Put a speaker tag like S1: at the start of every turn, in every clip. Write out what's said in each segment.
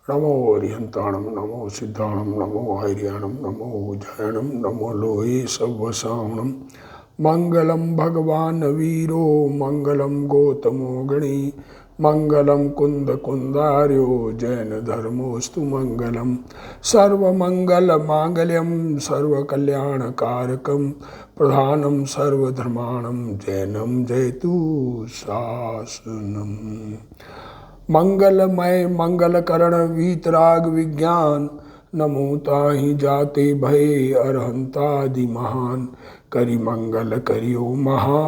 S1: नमो हरिहंताणम, नमो सिद्धाणम, नमो हैरियाणम, नमो उज्जयनम, नमो लोहे सवसावणम। मंगलम भगवान वीरो, मंगलम गौतमो गणी, मंगलम कुंद कुंदार्यो, जैन धर्मोस्तु मंगलम। सर्वमंगल मांगल्यम सर्वकल्याणकारकम, प्रधानम सर्वधर्माणम जैनम जयतु शासनम। मंगलमय मंगलकरण वीतराग विज्ञान, नमो ताहि जाते भय अरहंतादि महान। करि मंगल करियो महा,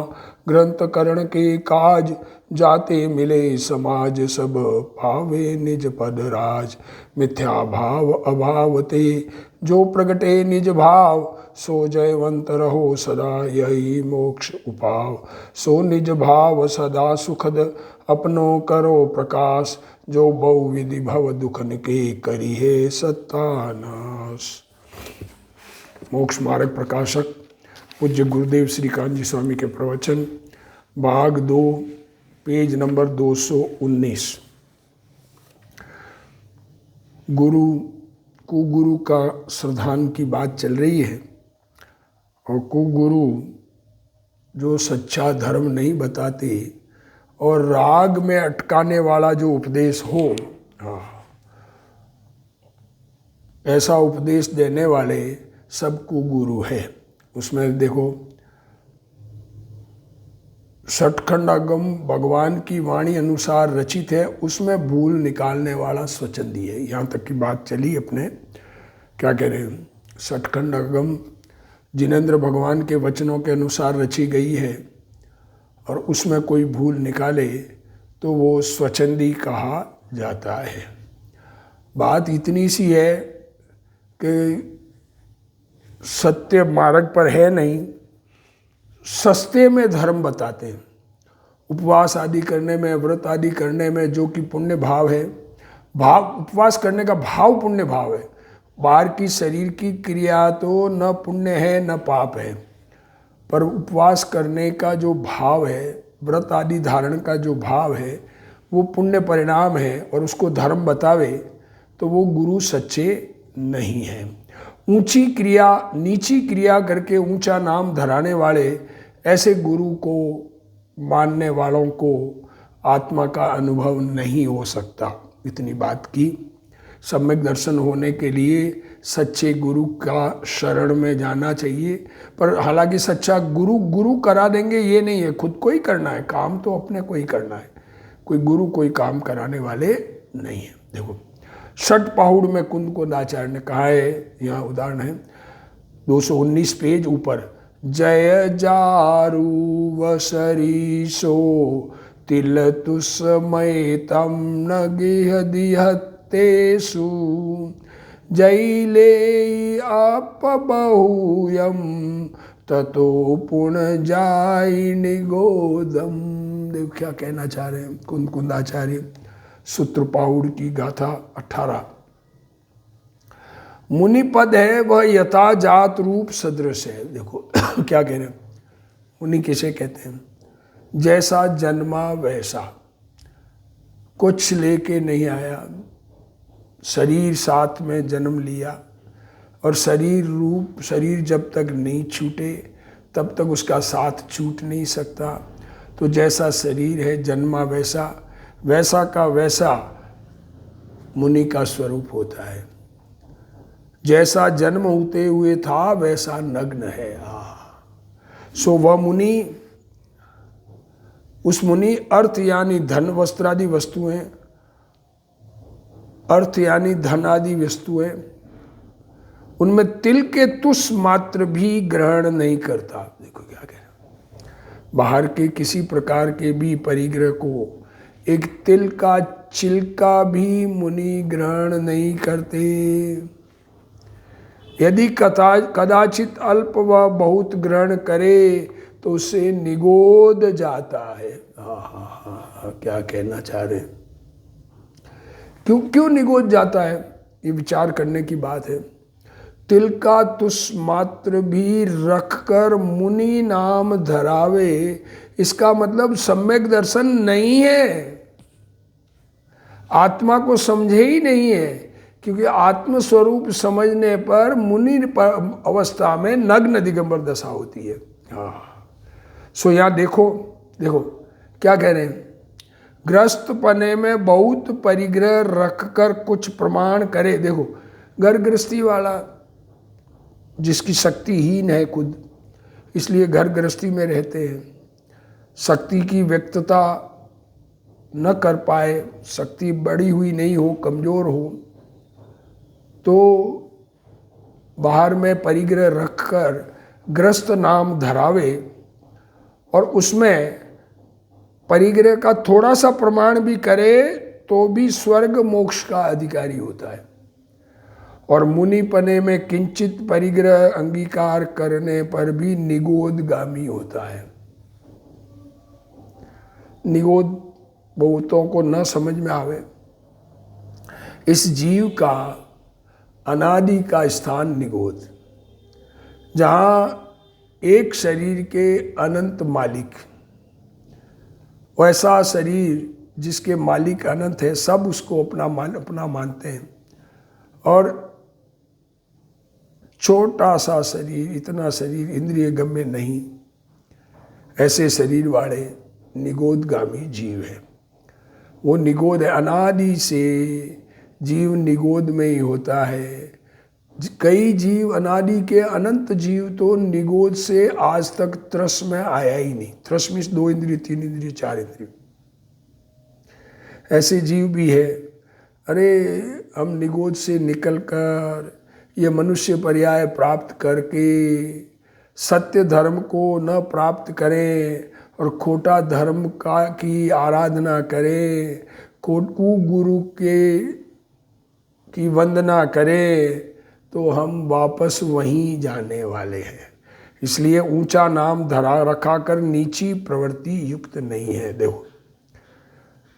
S1: ग्रंथ करण के काज, जाते मिले समाज सब पावे निज पद राज। मिथ्या भाव अभाव ते, जो प्रगटे निज भाव, सो जयवंत रहो सदा यही मोक्ष उपाव। सो निज भाव सदा सुखद, अपनो करो प्रकाश, जो बहुविधि भव दुखन के करी है सत्तानाश। मोक्ष मार्ग प्रकाशक पूज्य गुरुदेव श्री कान्जी स्वामी के प्रवचन, भाग 2, पेज नंबर 219। गुरु कुगुरु का श्रद्धान की बात चल रही है, और कुगुरु जो सच्चा धर्म नहीं बताते और राग में अटकाने वाला जो उपदेश हो, ऐसा उपदेश देने वाले सब कुगुरु है। उसमें देखो, षटखंड आगम भगवान की वाणी अनुसार रचित है, उसमें भूल निकालने वाला स्वच्छंदी है। यहाँ तक की बात चली अपने, क्या कह रहे हैं, षटखंड आगम जिनेंद्र भगवान के वचनों के अनुसार रची गई है, और उसमें कोई भूल निकाले तो वो स्वच्छंदी कहा जाता है। बात इतनी सी है कि सत्य मार्ग पर है नहीं, सस्ते में धर्म बताते हैं। उपवास आदि करने में, व्रत आदि करने में जो कि पुण्य भाव है, उपवास करने का भाव पुण्य भाव है। बाहर की शरीर की क्रिया तो न पुण्य है न पाप है, पर उपवास करने का जो भाव है, व्रत आदि धारण का जो भाव है, वो पुण्य परिणाम है, और उसको धर्म बतावे तो वो गुरु सच्चे नहीं हैं। ऊंची क्रिया नीची क्रिया करके ऊंचा नाम धराने वाले ऐसे गुरु को मानने वालों को आत्मा का अनुभव नहीं हो सकता। इतनी बात की। सम्यक दर्शन होने के लिए सच्चे गुरु का शरण में जाना चाहिए, पर हालांकि सच्चा गुरु करा देंगे ये नहीं है, खुद को ही करना है, काम तो अपने को ही करना है। कोई गुरु कोई काम कराने वाले नहीं है। देखो, षट पहाड़ में कुंद कुंदाचार्य ने कहा है, यहाँ उदाहरण है 219 पेज ऊपर, जय जारू वसरीसो तिल तुस्मय तम न गेह दिहतेसु, जैले आप बहुयम ततो पुण्य जाई निगोदम। देव क्या कहना चाह रहे हैं कुंद कुंदाचार्य। सूत्र पाहुड़ की गाथा 18। मुनि पद है वह यथा जात रूप सदृश है। देखो क्या कह रहे हैं, मुनि किसे कहते हैं, जैसा जन्मा वैसा, कुछ लेके नहीं आया, शरीर साथ में जन्म लिया, और शरीर जब तक नहीं छूटे तब तक उसका साथ छूट नहीं सकता। तो जैसा शरीर है जन्मा वैसा, वैसा का वैसा मुनि का स्वरूप होता है। जैसा जन्म होते हुए था वैसा नग्न है। सो वह मुनि, उस मुनि अर्थ यानी धन वस्त्र आदि वस्तुएं, अर्थ यानी धन आदि वस्तुएं, उनमें तिल के तुस मात्र भी ग्रहण नहीं करता। देखो क्या कह रहे हैं, बाहर के किसी प्रकार के भी परिग्रह को, एक तिल का छिलका भी मुनि ग्रहण नहीं करते। यदि कदाचित अल्प व बहुत ग्रहण करे तो उसे निगोद जाता है। क्या कहना चाह रहे हैं, क्यों निगोद जाता है, ये विचार करने की बात है। तिल का तुस मात्र भी रखकर मुनि नाम धरावे, इसका मतलब सम्यक दर्शन नहीं है। आत्मा को समझे ही नहीं है, क्योंकि आत्मस्वरूप समझने पर मुनि अवस्था में नग्न दिगंबर दशा होती है। हाँ, सो यहाँ देखो देखो क्या कह रहे हैं, ग्रस्त पने में बहुत परिग्रह रखकर कुछ प्रमाण करे। देखो घर गृहस्थी वाला जिसकी शक्तिहीन है खुद, इसलिए घर गृहस्थी में रहते हैं, शक्ति की व्यक्तता न कर पाए, शक्ति बढ़ी हुई नहीं हो, कमज़ोर हो, तो बाहर में परिग्रह रखकर ग्रस्त नाम धरावे और उसमें परिग्रह का थोड़ा सा प्रमाण भी करे तो भी स्वर्ग मोक्ष का अधिकारी होता है। और मुनिपने में किंचित परिग्रह अंगीकार करने पर भी निगोदगामी होता है। निगोद बहुतों को न समझ में आवे, इस जीव का अनादि का स्थान निगोद, जहाँ एक शरीर के अनंत मालिक, वैसा शरीर जिसके मालिक अनंत है, सब उसको अपना मानते हैं, और छोटा सा शरीर, इतना शरीर इंद्रिय गम्य नहीं, ऐसे शरीर वाले निगोदगामी जीव है। वो निगोद है, अनादि से जीव निगोद में ही होता है। कई जीव, अनादि के अनंत जीव तो निगोद से आज तक त्रस में आया ही नहीं। त्रस में 2 इंद्रिय, 3 इंद्रिय, 4 इंद्रिय, ऐसे जीव भी है। अरे हम निगोद से निकलकर ये मनुष्य पर्याय प्राप्त करके सत्य धर्म को न प्राप्त करें और खोटा धर्म की आराधना करें, गुरु की वंदना करें, तो हम वापस वहीं जाने वाले हैं। इसलिए ऊंचा नाम धरा रखा कर नीची प्रवृत्ति युक्त नहीं है। देखो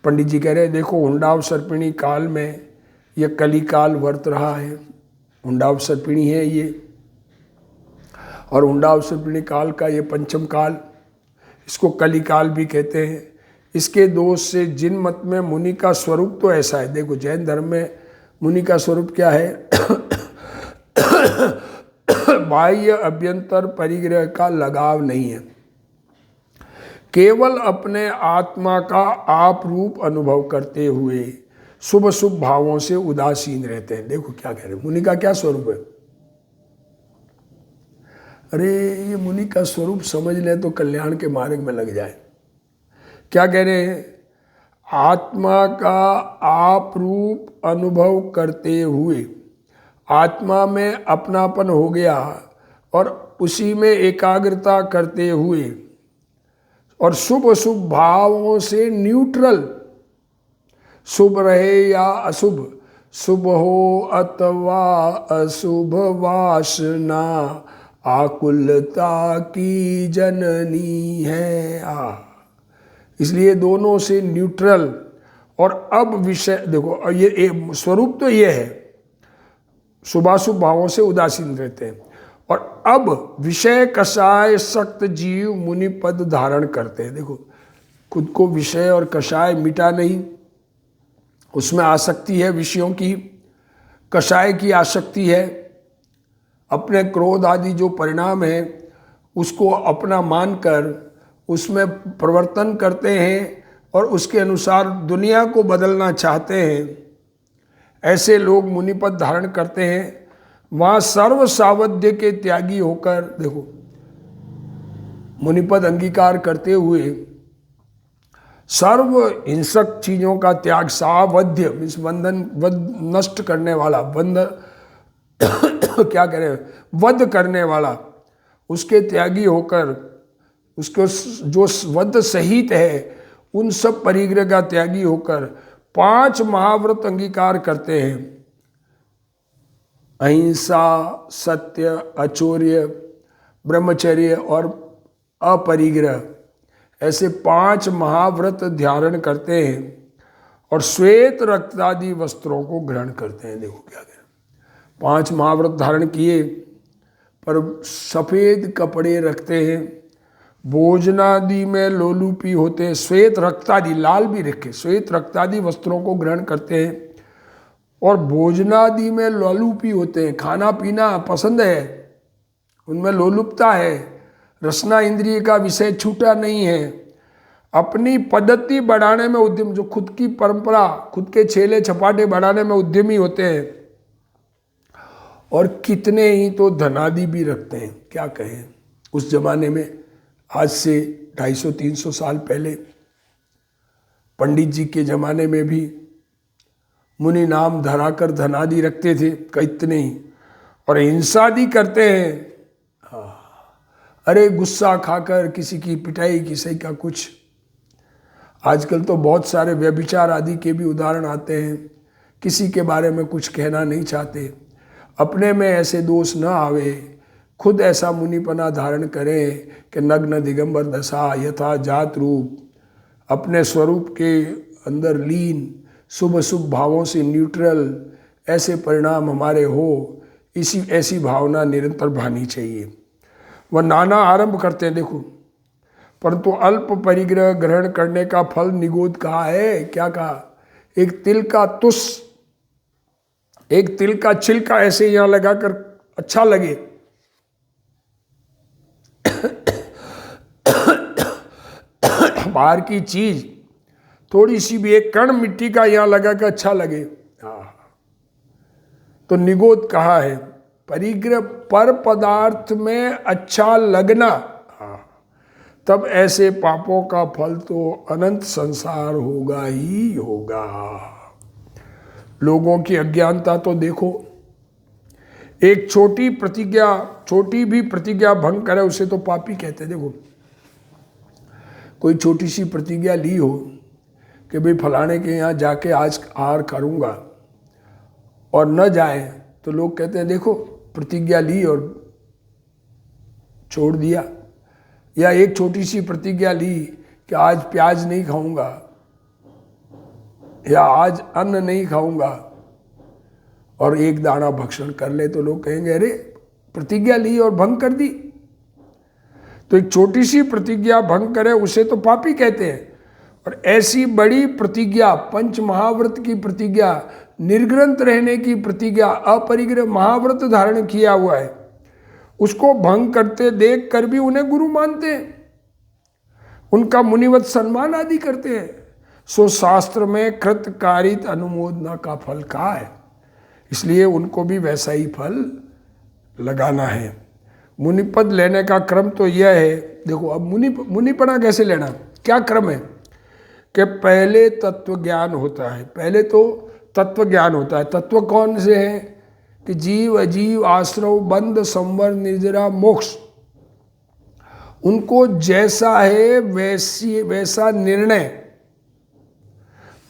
S1: पंडित जी कह रहे हैं, देखो हुंडाव सर्पिणी काल में ये कली काल वर्त रहा है। हुंडाव सर्पिणी है ये, और हुंडाव सर्पिणी काल का ये पंचम काल, इसको कली काल भी कहते हैं। इसके दोष से जिन मत में मुनि का स्वरूप तो ऐसा है, देखो जैन धर्म में मुनि का स्वरूप क्या है, बाह्य अभ्यंतर परिग्रह का लगाव नहीं है, केवल अपने आत्मा का आप रूप अनुभव करते हुए शुभ शुभ भावों से उदासीन रहते हैं। देखो क्या कह रहे हैं, मुनि का क्या स्वरूप है। अरे ये मुनि का स्वरूप समझ ले तो कल्याण के मार्ग में लग जाए। क्या कह रहे हैं, आत्मा का आप रूप अनुभव करते हुए आत्मा में अपनापन हो गया और उसी में एकाग्रता करते हुए और शुभ शुभ भावों से न्यूट्रल, शुभ रहे या अशुभ, शुभ हो अथवा अशुभ वासना आकुलता की जननी है। इसलिए दोनों से न्यूट्रल। और अब विषय देखो, ये स्वरूप तो ये है, शुभाशुभ भावों से उदासीन रहते हैं। और अब विषय कषाय सक्त जीव मुनि पद धारण करते हैं। देखो खुद को विषय और कषाय मिटा नहीं, उसमें आसक्ति है, विषयों की, कषाय की आसक्ति है, अपने क्रोध आदि जो परिणाम है उसको अपना मानकर उसमें प्रवर्तन करते हैं और उसके अनुसार दुनिया को बदलना चाहते हैं। ऐसे लोग मुनिपद धारण करते हैं। वहाँ सर्व सावध्य के त्यागी होकर, देखो मुनिपद अंगीकार करते हुए सर्व हिंसक चीज़ों का त्याग, सावध्य मीन्स बंधन, नष्ट करने वाला, क्या कह रहे हैं, वध करने वाला, उसके त्यागी होकर, उसको जो वध सहित है उन सब परिग्रह का त्यागी होकर 5 महाव्रत अंगीकार करते हैं। अहिंसा, सत्य, अचौर्य, ब्रह्मचर्य और अपरिग्रह, ऐसे 5 महाव्रत धारण करते हैं और श्वेत रक्त आदि वस्त्रों को ग्रहण करते हैं। देखो क्या कह रहे हैं, 5 महाव्रत धारण किए पर सफ़ेद कपड़े रखते हैं भोजनादि में लोलुपी होते हैं, श्वेत रक्तादि, लाल भी रखे, श्वेत रक्तादि वस्त्रों को ग्रहण करते हैं और भोजनादि में लोलुपी होते हैं, खाना पीना पसंद है, उनमें लोलुपता है, रसना इंद्रिय का विषय छूटा नहीं है, अपनी पद्धति बढ़ाने में उद्यम, जो खुद की परंपरा, खुद के छेले छपाटे बढ़ाने में उद्यमी होते हैं, और कितने ही तो धनादि भी रखते हैं। क्या कहें, उस जमाने में, आज से 250-300 साल पहले पंडित जी के जमाने में भी मुनि नाम धराकर धनादि रखते थे कितने ही, और हिंसादि करते हैं। अरे गुस्सा खाकर किसी की पिटाई, किसी का कुछ। आजकल तो बहुत सारे व्यभिचार आदि के भी उदाहरण आते हैं, किसी के बारे में कुछ कहना नहीं चाहते, अपने में ऐसे दोष न आवे, खुद ऐसा मुनिपना धारण करें कि नग्न दिगंबर दशा यथा जात रूप, अपने स्वरूप के अंदर लीन, शुभ शुभ भावों से न्यूट्रल, ऐसे परिणाम हमारे हो, इसी ऐसी भावना निरंतर भानी चाहिए। वह नाना आरंभ करते हैं, देखो, परंतु अल्प परिग्रह ग्रहण करने का फल निगोद कहा है। क्या कहा, एक तिल का तुस, एक तिल का छिलका ऐसे यहाँ लगाकर अच्छा लगे, बाहर की चीज थोड़ी सी भी, एक कण मिट्टी का यहाँ लगा कर अच्छा लगे, तो निगोद कहा है। परिग्रह पर पदार्थ में अच्छा लगना, तब ऐसे पापों का फल तो अनंत संसार होगा ही होगा। लोगों की अज्ञानता तो देखो, एक छोटी प्रतिज्ञा, छोटी भी प्रतिज्ञा भंग करे उसे तो पापी कहते हैं। देखो, कोई छोटी सी प्रतिज्ञा ली हो कि भाई फलाने के यहाँ जाके आज आहार करूँगा, और न जाए तो लोग कहते हैं देखो प्रतिज्ञा ली और छोड़ दिया। या एक छोटी सी प्रतिज्ञा ली कि आज प्याज नहीं खाऊंगा या आज अन्न नहीं खाऊंगा, और एक दाना भक्षण कर ले तो लोग कहेंगे अरे प्रतिज्ञा ली और भंग कर दी। तो एक छोटी सी प्रतिज्ञा भंग करे उसे तो पापी कहते हैं, और ऐसी बड़ी प्रतिज्ञा, पंच महाव्रत की प्रतिज्ञा, निर्ग्रंथ रहने की प्रतिज्ञा, अपरिग्रह महाव्रत धारण किया हुआ है, उसको भंग करते देख कर भी उन्हें गुरु मानते हैं, उनका मुनिवत सम्मान आदि करते हैं। सो शास्त्र में कृत कारित अनुमोदना का फल कहा है, इसलिए उनको भी वैसा ही फल लगाना है। मुनिपद लेने का क्रम तो यह है, देखो अब मुनिपना कैसे लेना, क्या क्रम है कि पहले तत्व ज्ञान होता है, पहले तो तत्व ज्ञान होता है। तत्व कौन से हैं कि जीव अजीव आश्रव बंध संवर निर्जरा मोक्ष, उनको जैसा है वैसा निर्णय।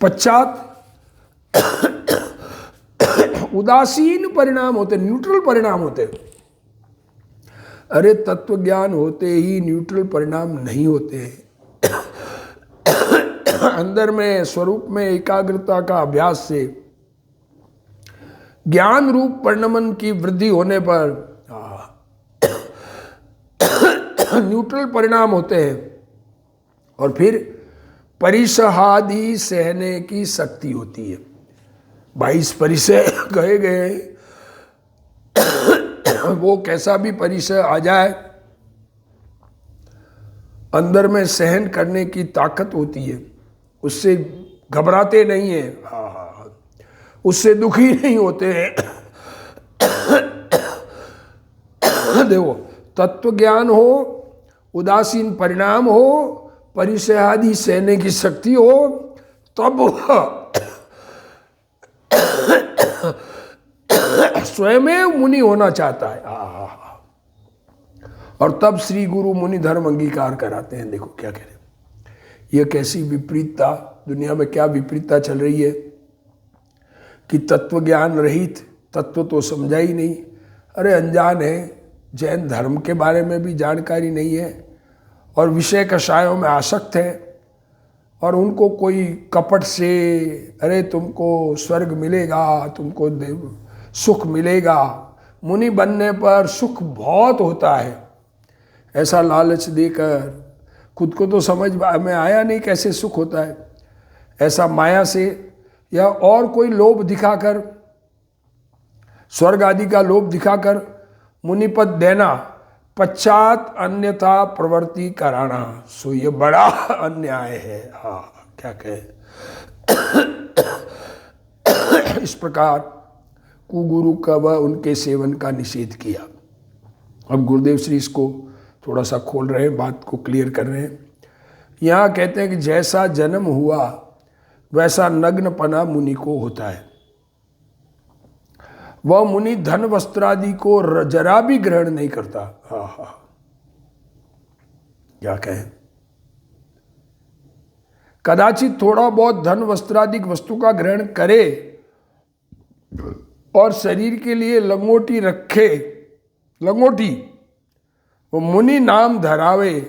S1: पश्चात उदासीन परिणाम होते, न्यूट्रल परिणाम होते। अरे तत्व ज्ञान होते ही न्यूट्रल परिणाम नहीं होते। अंदर में स्वरूप में एकाग्रता का अभ्यास से ज्ञान रूप परिणमन की वृद्धि होने पर न्यूट्रल परिणाम होते हैं, और फिर परिसहादि सहने की शक्ति होती है। 22 परिसह कहे गए, वो कैसा भी परिसह आ जाए अंदर में सहन करने की ताकत होती है, उससे घबराते नहीं है, उससे दुखी नहीं होते हैं। देखो तत्व ज्ञान हो, उदासीन परिणाम हो, परिसहादि सहने की शक्ति हो, तब स्वयं मुनि होना चाहता है, और तब श्री गुरु मुनि धर्म अंगीकार कराते हैं। देखो क्या कह रहे हैं, यह कैसी विपरीतता, दुनिया में क्या विपरीतता चल रही है कि तत्व ज्ञान रहित, तत्व तो समझा ही नहीं, अरे अनजान है, जैन धर्म के बारे में भी जानकारी नहीं है, और विषय कषायों में आसक्त है, और उनको कोई कपट से अरे तुमको स्वर्ग मिलेगा, तुमको सुख मिलेगा, मुनि बनने पर सुख बहुत होता है, ऐसा लालच देकर खुद को तो समझ में आया नहीं कैसे सुख होता है, ऐसा माया से या और कोई लोभ दिखाकर, स्वर्ग आदि का लोभ दिखाकर मुनिपद देना, पश्चात अन्यथा प्रवृत्ति कराना, सो ये बड़ा अन्याय है। हाँ, क्या कहे। इस प्रकार कुगुरु का व उनके सेवन का निषेध किया। अब गुरुदेव श्री इसको थोड़ा सा खोल रहे हैं, बात को क्लियर कर रहे हैं। यहाँ कहते हैं कि जैसा जन्म हुआ वैसा नग्नपना मुनि को होता है। वह मुनि धन वस्त्रादि को जरा भी ग्रहण नहीं करता। हाँ हाँ, क्या कहें। कदाचित थोड़ा बहुत धन वस्त्रादि वस्तु का ग्रहण करे और शरीर के लिए लंगोटी रखे, लंगोटी वो मुनि नाम धरावे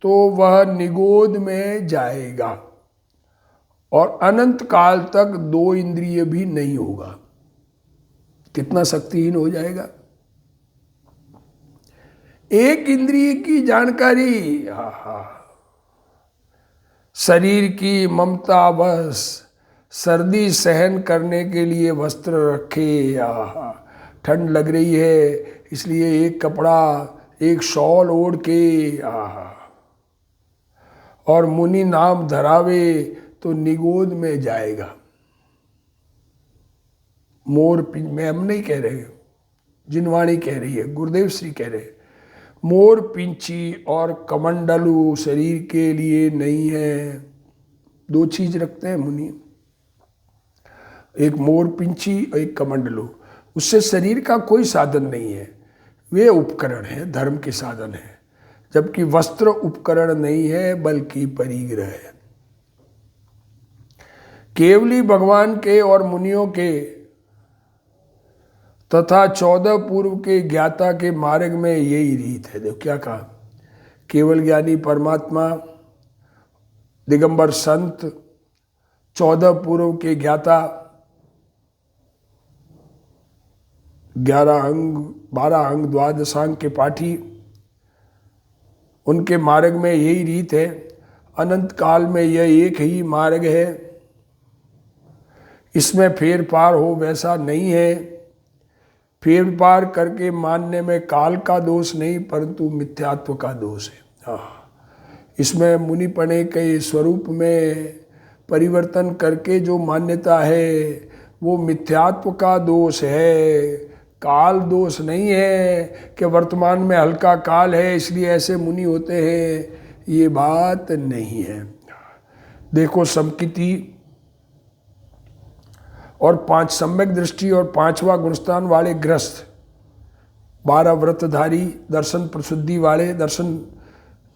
S1: तो वह निगोद में जाएगा और अनंत काल तक 2 इंद्रिय भी नहीं होगा। कितना शक्तिहीन हो जाएगा। एक इंद्रिय की जानकारी, शरीर की ममता बस सर्दी सहन करने के लिए वस्त्र रखे, ठंड लग रही है इसलिए एक कपड़ा एक शॉल ओढ़ के, और मुनि नाम धरावे तो निगोद में जाएगा। मोर पिंच में हम नहीं कह रहे, जिनवाणी कह रही है, गुरुदेव श्री कह रहे, मोर पिंची और कमंडलू शरीर के लिए नहीं है। 2 चीज रखते हैं मुनि, एक मोर पिंची और एक कमंडलू। उससे शरीर का कोई साधन नहीं है, वे उपकरण है, धर्म के साधन है। जबकि वस्त्र उपकरण नहीं है बल्कि परिग्रह है। केवली भगवान के और मुनियों के तथा 14 पूर्व के ज्ञाता के मार्ग में यही रीत है। देखो क्या कहा, केवल ज्ञानी परमात्मा, दिगंबर संत, 14 पूर्व के ज्ञाता, 11 अंग 12 अंग 12 अंग के पाठी, उनके मार्ग में यही रीत है। अनंत काल में यह एक ही मार्ग है, इसमें फेर पार हो वैसा नहीं है। फेर पार करके मानने में काल का दोष नहीं परंतु मिथ्यात्व का दोष है। इसमें मुनिपने के स्वरूप में परिवर्तन करके जो मान्यता है वो मिथ्यात्व का दोष है, काल दोष नहीं है कि वर्तमान में हल्का काल है इसलिए ऐसे मुनि होते हैं, ये बात नहीं है। देखो समकिति और 5 सम्यक दृष्टि और 5वां गुणस्थान वाले गृहस्थ, 12 व्रतधारी, दर्शन प्रशुद्धि वाले,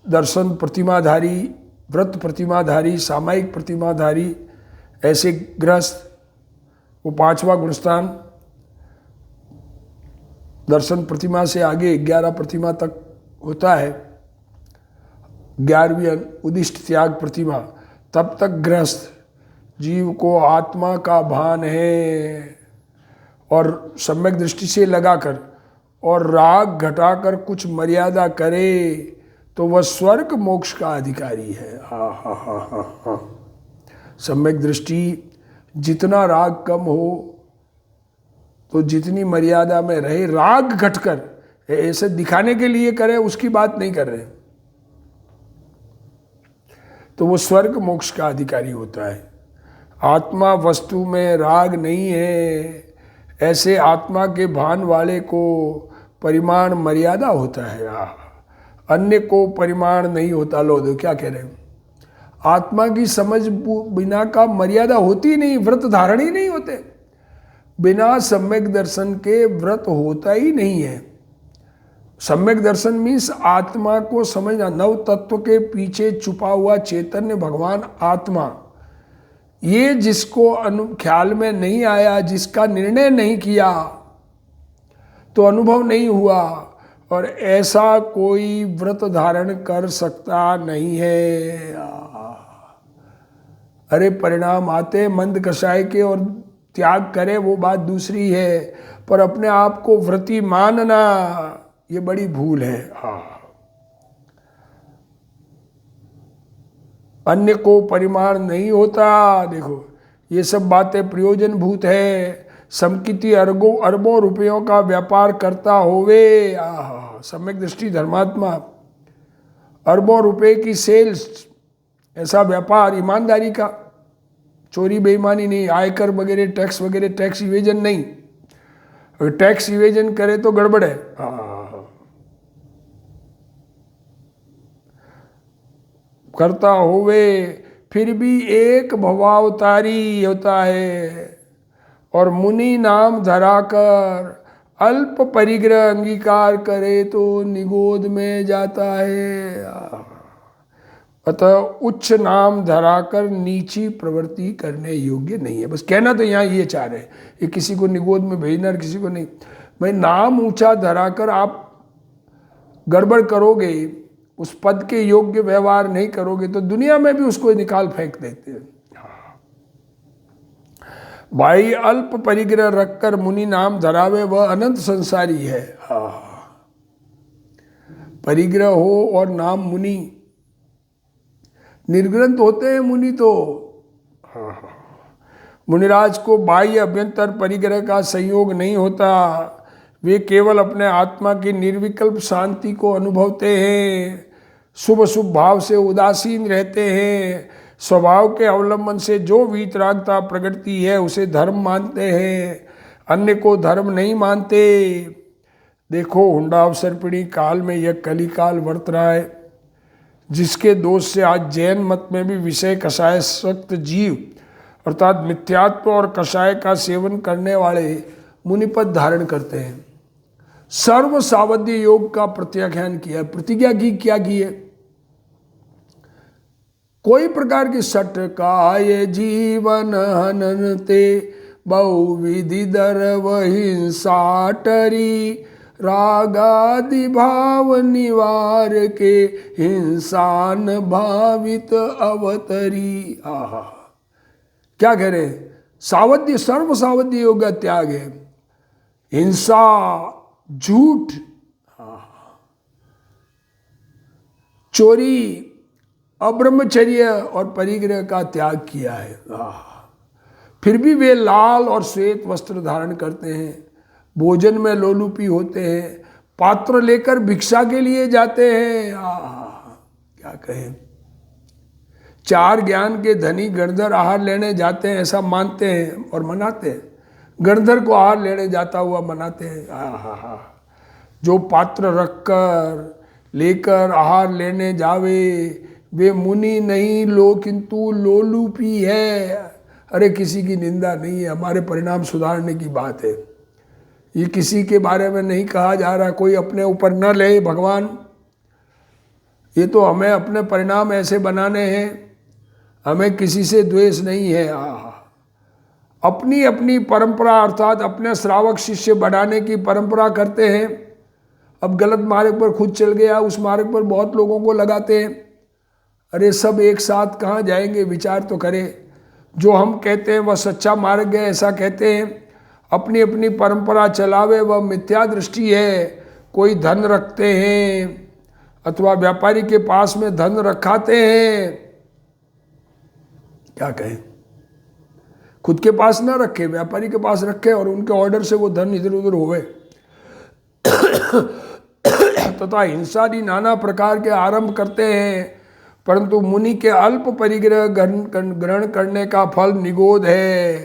S1: दर्शन प्रतिमाधारी, व्रत प्रतिमाधारी, सामायिक प्रतिमाधारी, ऐसे गृहस्थ, वो 5वां गुणस्थान, दर्शन प्रतिमा से आगे 11 प्रतिमा तक होता है, 11वीं उदिष्ट त्याग प्रतिमा, तब तक गृहस्थ जीव को आत्मा का भान है और सम्यक दृष्टि से लगाकर और राग घटाकर कुछ मर्यादा करे तो वह स्वर्ग मोक्ष का अधिकारी है। हाँ हाँ हाँ हाँ हाँ। सम्यक दृष्टि, जितना राग कम हो तो जितनी मर्यादा में रहे, राग घटकर ऐसे दिखाने के लिए करे उसकी बात नहीं कर रहे, तो वो स्वर्ग मोक्ष का अधिकारी होता है। आत्मा वस्तु में राग नहीं है, ऐसे आत्मा के भान वाले को परिमाण मर्यादा होता है, अन्य को परिमाण नहीं होता। लो दो क्या कह रहे हैं, आत्मा की समझ बिना का मर्यादा होती नहीं, व्रत धारण ही नहीं होते, बिना सम्यक दर्शन के व्रत होता ही नहीं है। सम्यक दर्शन मीन्स आत्मा को समझना, नव तत्व के पीछे छुपा हुआ चैतन्य भगवान आत्मा, ये जिसको ख्याल में नहीं आया, जिसका निर्णय नहीं किया तो अनुभव नहीं हुआ, और ऐसा कोई व्रत धारण कर सकता नहीं है। अरे परिणाम आते मंद कषाय के और त्याग करे वो बात दूसरी है, पर अपने आप को व्रती मानना ये बड़ी भूल है। अन्य को परिमाण नहीं होता। देखो ये सब बातें प्रयोजनभूत है। समकिति अरबों रुपयों का व्यापार करता होवे, सम्यक दृष्टि धर्मात्मा, अरबों रुपए की सेल्स, ऐसा व्यापार ईमानदारी का, चोरी बेईमानी नहीं, आयकर वगैरह टैक्स इवेजन नहीं। अगर टैक्स इवेजन करे तो गड़बड़ है। करता होवे फिर भी एक भवावतारी होता है, और मुनि नाम धराकर अल्प परिग्रह अंगीकार करे तो निगोद में जाता है। अतः उच्च नाम धराकर नीची प्रवृत्ति करने योग्य नहीं है। बस कहना तो यहाँ ये चाह रहे हैं, ये किसी को निगोद में भेजना, किसी को नहीं। भाई नाम ऊंचा धराकर आप गड़बड़ करोगे, उस पद के योग्य व्यवहार नहीं करोगे तो दुनिया में भी उसको निकाल फेंक देते हैं। भाई अल्प परिग्रह रखकर मुनि नाम धरावे वह अनंत संसारी है। परिग्रह हो और नाम मुनि, निर्ग्रंथ होते हैं मुनि तो। मुनिराज को बाह्य अभ्यंतर परिग्रह का संयोग नहीं होता, वे केवल अपने आत्मा की निर्विकल्प शांति को अनुभवते हैं, शुभ शुभ भाव से उदासीन रहते हैं, स्वभाव के अवलंबन से जो वीतरागता प्रगटती है उसे धर्म मानते हैं, अन्य को धर्म नहीं मानते। देखो हुंडा अवसर्पिणी काल में यह कली काल वर्त रहा है, जिसके दोष से आज जैन मत में भी विषय कषाय सक्त जीव अर्थात मिथ्यात्व और कषाय का सेवन करने वाले मुनिपद धारण करते हैं। सर्व सावध्य योग का प्रत्याख्यान किया, प्रतिज्ञा की क्या की है, कोई प्रकार की सट काय जीवन हननते बहुविधि दर्व हिंसा टरी, रागादि भाव निवार के हिंसान भावित अवतरी। आहा क्या कह रहे हैं, सावध्य सर्व सावध्य योग का त्याग है। हिंसा, झूठ, चोरी, अब्रह्मचर्य और परिग्रह का त्याग किया है। फिर भी वे लाल और श्वेत वस्त्र धारण करते हैं, भोजन में लोलुपी होते हैं, पात्र लेकर भिक्षा के लिए जाते हैं। क्या कहें, चार ज्ञान के धनी गणधर आहार लेने जाते हैं ऐसा मानते हैं और मनाते हैं, गणधर को आहार लेने जाता हुआ मनाते हैं। जो पात्र रखकर लेकर आहार लेने जावे वे मुनि नहीं लो किंतु लोलुपी है। अरे किसी की निंदा नहीं है, हमारे परिणाम सुधारने की बात है। ये किसी के बारे में नहीं कहा जा रहा, कोई अपने ऊपर न ले भगवान, ये तो हमें अपने परिणाम ऐसे बनाने हैं, हमें किसी से द्वेष नहीं है। अपनी अपनी परंपरा अर्थात अपने श्रावक शिष्य बढ़ाने की परंपरा करते हैं। अब गलत मार्ग पर खुद चल गया, उस मार्ग पर बहुत लोगों को लगाते हैं। अरे सब एक साथ कहाँ जाएंगे, विचार तो करें। जो हम कहते हैं वह सच्चा मार्ग है ऐसा कहते हैं, अपनी अपनी परंपरा चलावे वह मिथ्या दृष्टि है। कोई धन रखते हैं अथवा व्यापारी के पास में धन रखाते हैं, क्या कहें, खुद के पास ना रखे, व्यापारी के पास रखे और उनके ऑर्डर से वो धन इधर उधर होवे। तथा हिंसादि नाना प्रकार के आरंभ करते हैं, परंतु मुनि के अल्प परिग्रह ग्रहण करने का फल निगोद है,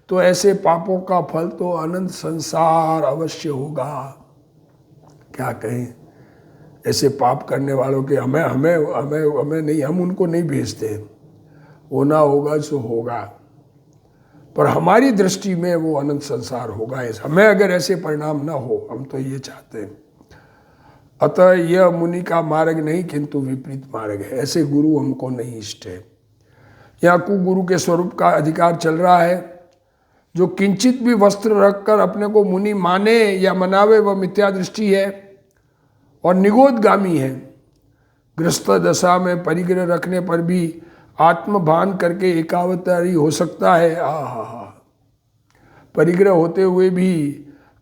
S1: तो ऐसे पापों का फल तो अनंत संसार अवश्य होगा। क्या कहें, ऐसे पाप करने वालों के हमें हमें हमें हमें नहीं, हम उनको नहीं भेजते, होना होगा सो होगा, पर हमारी दृष्टि में वो अनंत संसार होगा। हमें अगर ऐसे परिणाम ना हो, हम तो ये चाहते हैं। अतः यह मुनि का मार्ग नहीं किंतु विपरीत मार्ग है, ऐसे गुरु हमको नहीं इष्ट है। यहाँ कुगुरु के स्वरूप का अधिकार चल रहा है। जो किंचित भी वस्त्र रखकर अपने को मुनि माने या मनावे वह मिथ्या दृष्टि है और निगोदगामी है। गृहस्थ दशा में परिग्रह रखने पर भी आत्मभान करके एकावतारी हो सकता है। परिग्रह होते हुए भी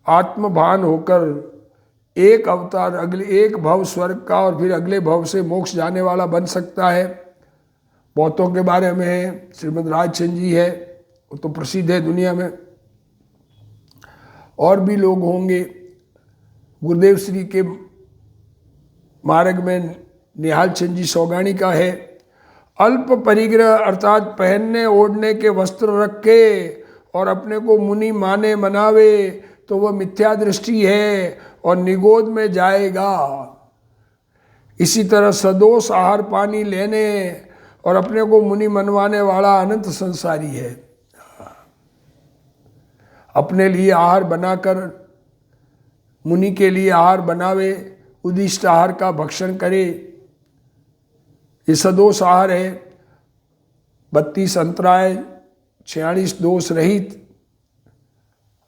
S1: आत्मभान होकर एक अवतार, अगले एक भव स्वर्ग का और फिर अगले भव से मोक्ष जाने वाला बन सकता है। बहुतों के बारे में है, श्रीमद् राजचंद जी है, वो तो प्रसिद्ध है दुनिया में। और भी लोग होंगे। गुरुदेव श्री के मार्ग में निहाल चंद जी सौगाणी का है, अल्प परिग्रह अर्थात पहनने ओढ़ने के वस्त्र रखे और अपने को मुनि माने मनावे तो वह मिथ्या दृष्टि है और निगोद में जाएगा। इसी तरह सदोष आहार पानी लेने और अपने को मुनि मनवाने वाला अनंत संसारी है। अपने लिए आहार बनाकर मुनि के लिए आहार बनावे, उदिष्ट आहार का भक्षण करे, ये सदोष आहार है। 32 अंतराय 46 दोष रहित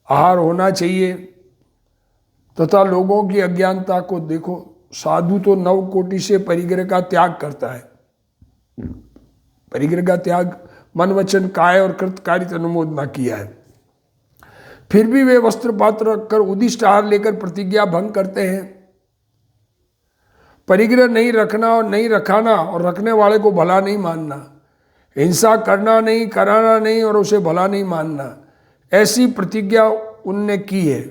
S1: आहार होना चाहिए। तथा लोगों की अज्ञानता को देखो, साधु तो 9 कोटि से परिग्रह का त्याग करता है। परिग्रह का त्याग मन वचन काय और कृतकारित अनुमोदना किया है। फिर भी वे वस्त्र पात्र रखकर उदिष्ट आहार लेकर प्रतिज्ञा भंग करते हैं। परिग्रह नहीं रखना और नहीं रखाना और रखने वाले को भला नहीं मानना, हिंसा करना नहीं, कराना नहीं और उसे भला नहीं मानना, ऐसी प्रतिज्ञा उनने की है।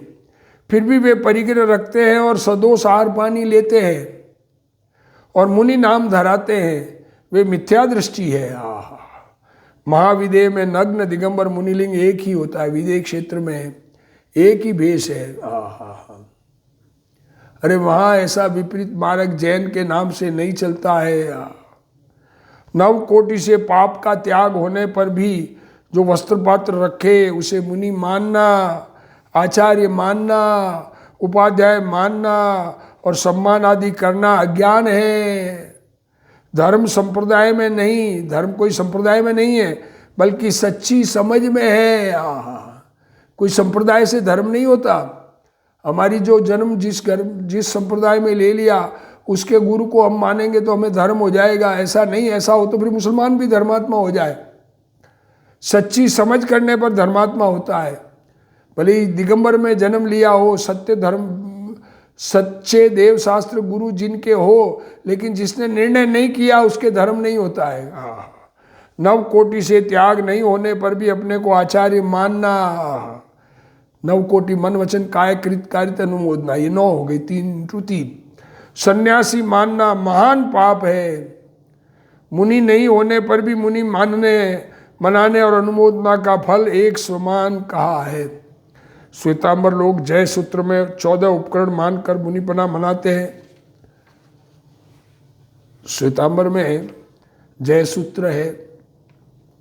S1: फिर भी वे परिग्रह रखते हैं और सदोष आहार पानी लेते हैं और मुनि नाम धराते हैं, वे मिथ्या दृष्टि है। महाविदेह में नग्न दिगंबर मुनिलिंग एक ही होता है, विदेह क्षेत्र में एक ही भेष है। अरे वहाँ ऐसा विपरीत मार्ग जैन के नाम से नहीं चलता है। 9 कोटि से पाप का त्याग होने पर भी जो वस्त्र पात्र रखे उसे मुनि मानना, आचार्य मानना, उपाध्याय मानना और सम्मान आदि करना अज्ञान है। धर्म संप्रदाय में नहीं, धर्म कोई संप्रदाय में नहीं है बल्कि सच्ची समझ में है। कोई संप्रदाय से धर्म नहीं होता। हमारी जो जन्म जिस संप्रदाय में ले लिया उसके गुरु को हम मानेंगे तो हमें धर्म हो जाएगा, ऐसा नहीं। ऐसा हो तो फिर मुसलमान भी धर्मात्मा हो जाए। सच्ची समझ करने पर धर्मात्मा होता है। भले ही दिगंबर में जन्म लिया हो, सत्य धर्म सच्चे देव शास्त्र गुरु जिनके हो, लेकिन जिसने निर्णय नहीं किया उसके धर्म नहीं होता है। 9 कोटि से त्याग नहीं होने पर भी अपने को आचार्य मानना, 9 कोटि मन वचन काय कृत कारित अनुमोदना, ये 9 हो गई, 3 सन्यासी मानना महान पाप है। मुनि नहीं होने पर भी मुनि मानने मनाने और अनुमोदना का फल एक समान कहा है। श्वेतांबर लोग जय सूत्र में 14 उपकरण मानकर मुनिपना मनाते हैं। श्वेतांबर में जय सूत्र है,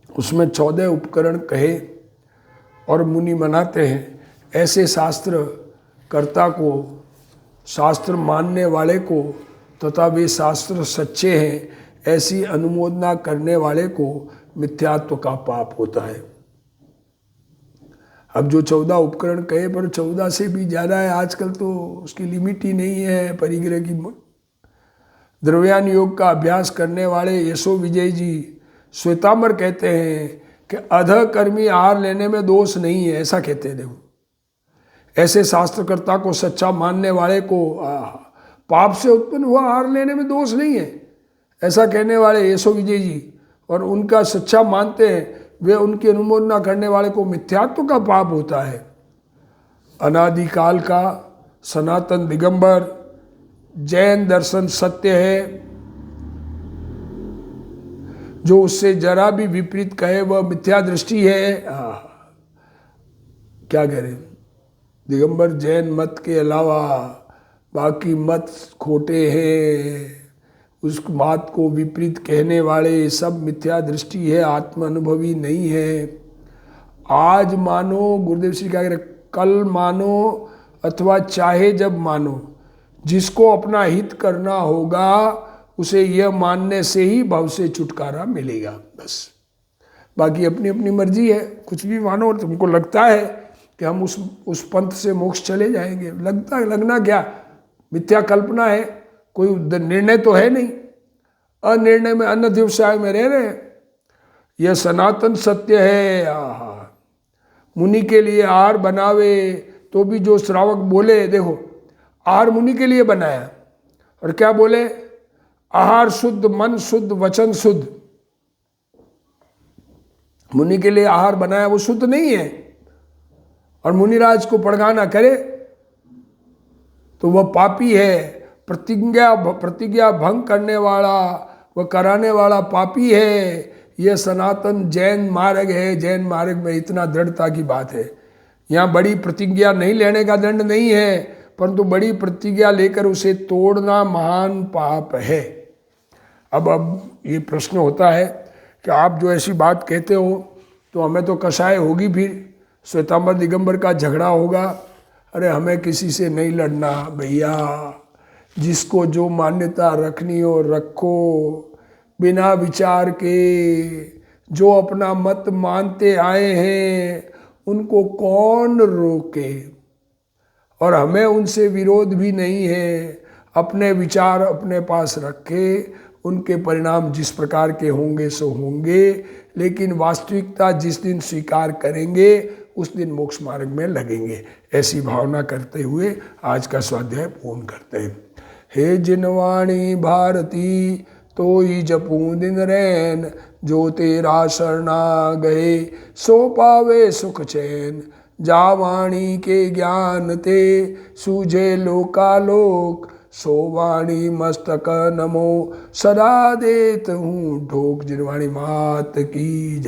S1: उसमें 14 उपकरण कहे और मुनि मनाते हैं। ऐसे शास्त्र कर्ता को, शास्त्र मानने वाले को तथा वे शास्त्र सच्चे हैं ऐसी अनुमोदना करने वाले को मिथ्यात्व का पाप होता है। अब जो 14 उपकरण कहे पर 14 से भी ज़्यादा है आजकल, तो उसकी लिमिट ही नहीं है परिग्रह की। द्रव्यान योग का अभ्यास करने वाले यशो विजय जी श्वेतांबर कहते हैं कि अधकर्मी आहार लेने में दोष नहीं है, ऐसा कहते हैं। देखो, ऐसे शास्त्रकर्ता को सच्चा मानने वाले को पाप से उत्पन्न हुआ आहार लेने में दोष नहीं है, ऐसा कहने वाले यशो विजय जी, और उनका सच्चा मानते हैं, वे उनकी अनुमोदना करने वाले को मिथ्यात्व का पाप होता है। अनादिकाल का सनातन दिगंबर जैन दर्शन सत्य है, जो उससे जरा भी विपरीत कहे वह मिथ्या दृष्टि है। क्या करें, दिगंबर जैन मत के अलावा बाकी मत खोटे हैं। उस बात को विपरीत कहने वाले सब मिथ्या दृष्टि है, आत्म अनुभवी नहीं है। आज मानो, गुरुदेव श्री क्या कह रहे, कल मानो अथवा चाहे जब मानो, जिसको अपना हित करना होगा उसे यह मानने से ही भव से छुटकारा मिलेगा। बस बाकी अपनी अपनी मर्जी है, कुछ भी मानो। तुमको लगता है कि हम उस पंथ से मोक्ष चले जाएंगे, लगना क्या, मिथ्या कल्पना है, कोई निर्णय तो है नहीं। अनिर्णय में अन्न दिवसाय में रह रहे हैं। यह सनातन सत्य है। मुनि के लिए आहार बनावे तो भी जो श्रावक बोले, देखो आहार मुनि के लिए बनाया और क्या बोले, आहार शुद्ध, मन शुद्ध, वचन शुद्ध। मुनि के लिए आहार बनाया वो शुद्ध नहीं है और मुनिराज को पड़गाना करे तो वह पापी है। प्रतिज्ञा भंग करने वाला, वह कराने वाला पापी है। यह सनातन जैन मार्ग है। जैन मार्ग में इतना दृढ़ता की बात है। यहाँ बड़ी प्रतिज्ञा नहीं लेने का दंड नहीं है, परंतु बड़ी प्रतिज्ञा लेकर उसे तोड़ना महान पाप है। अब ये प्रश्न होता है कि आप जो ऐसी बात कहते हो तो हमें तो कसाय होगी, फिर श्वेतांबर दिगंबर का झगड़ा होगा। अरे हमें किसी से नहीं लड़ना भैया, जिसको जो मान्यता रखनी हो रखो, बिना विचार के। जो अपना मत मानते आए हैं उनको कौन रोके, और हमें उनसे विरोध भी नहीं है। अपने विचार अपने पास रखे, उनके परिणाम जिस प्रकार के होंगे सो होंगे, लेकिन वास्तविकता जिस दिन स्वीकार करेंगे उस दिन मोक्ष मार्ग में लगेंगे। ऐसी भावना करते हुए आज का स्वाध्याय पूर्ण करते हैं। हे जिनवाणी भारती तो ही जपूं दिन रैन, जो तेरा शरणा गए सो पावे सुख चैन। जा वाणी के ज्ञान ते सूझे लोकालोक, सो वाणी मस्तक नमो सदा देत हूँ ठोक। जिनवाणी मात की जय।